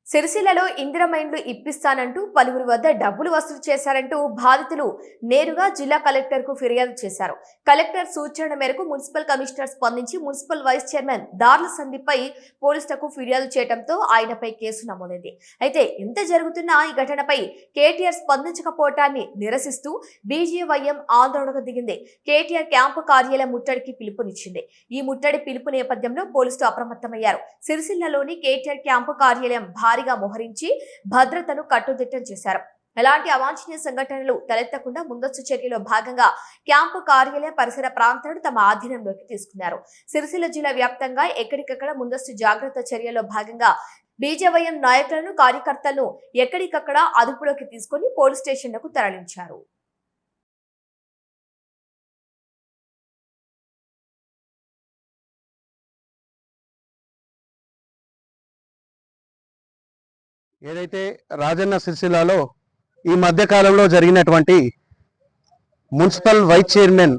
సిరిసిల్లలో ఇందిరమైండ్లు ఇప్పిస్తానంటూ పలువురి వద్ద డబ్బులు వసూలు చేశారంటూ బాధితులు నేరుగా జిల్లా కలెక్టర్ కు ఫిర్యాదు చేశారు. కలెక్టర్ సూచన మేరకు మున్సిపల్ కమిషనర్ స్పందించి మున్సిపల్ వైస్ చైర్మన్ దార్ల సందీప్పై పోలీసులకు ఫిర్యాదు చేయడంతో ఆయనపై కేసు నమోదైంది. అయితే ఇంత జరుగుతున్న ఈ ఘటనపై కేటీఆర్ స్పందించకపోవటాన్ని నిరసిస్తూ బీజేవైఎం ఆందోళనకు దిగింది. కేటీఆర్ క్యాంపు కార్యాలయం ముట్టడికి పిలుపునిచ్చింది. ఈ ముట్టడి పిలుపు నేపథ్యంలో పోలీసులు అప్రమత్తమయ్యారు. సిరిసిల్లలోని కేటీఆర్ క్యాంపు కార్యాలయం భారీగా మోహరించి భద్రతను కట్టుదిట్టం చేశారు. ఎలాంటి అవాంఛనీయ సంఘటనలు తలెత్తకుండా ముందస్తు చర్యలో భాగంగా క్యాంపు కార్యాలయ పరిసర ప్రాంతాలను తమ ఆధీనంలోకి తీసుకున్నారు. సిరిసిల్ల జిల్లా వ్యాప్తంగా ఎక్కడికక్కడ ముందస్తు జాగ్రత్త చర్యలో భాగంగా బీజేవైఎం నాయకులను కార్యకర్తలను ఎక్కడికక్కడ అదుపులోకి తీసుకుని పోలీస్ స్టేషన్లకు తరలించారు. ఏదైతే రాజన్న సిరిసిల్లలో ఈ మధ్య కాలంలో జరిగినటువంటి మున్సిపల్ వైస్ చైర్మన్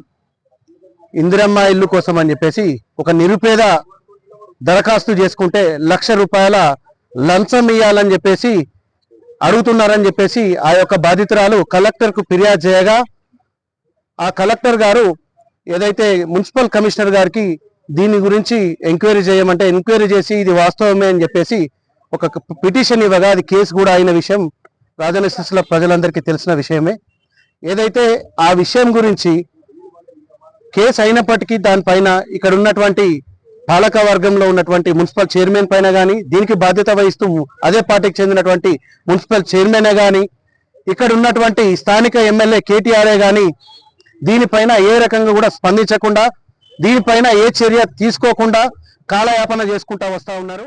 ఇందిరమ్మ ఇల్లు కోసం అని చెప్పేసి ఒక నిరుపేద దరఖాస్తు చేసుకుంటే ₹1,00,000 లంచం ఇవ్వాలని చెప్పేసి అడుగుతున్నారని చెప్పేసి ఆ యొక్క బాధితురాలు కలెక్టర్కు ఫిర్యాదు చేయగా ఆ కలెక్టర్ గారు ఏదైతే మున్సిపల్ కమిషనర్ గారికి దీని గురించి ఎంక్వైరీ చేయమంటే ఎంక్వైరీ చేసి ఇది వాస్తవమే అని చెప్పేసి ఒక పిటిషన్ ఇవ్వగా అది కేసు కూడా అయిన విషయం రాజన్న సిరిసిల్ల ప్రజలందరికీ తెలిసిన విషయమే. ఏదైతే ఆ విషయం గురించి కేసు అయినప్పటికీ దానిపైన ఇక్కడ ఉన్నటువంటి పాలక వర్గంలో ఉన్నటువంటి మున్సిపల్ చైర్మన్ పైన కానీ దీనికి బాధ్యత వహిస్తూ అదే పార్టీకి చెందినటువంటి మున్సిపల్ చైర్మన్ కానీ ఇక్కడ ఉన్నటువంటి స్థానిక ఎమ్మెల్యే కేటీఆర్ కానీ దీనిపైన ఏ రకంగా కూడా స్పందించకుండా దీనిపైన ఏ చర్య తీసుకోకుండా కాలయాపన చేసుకుంటా వస్తా ఉన్నారు.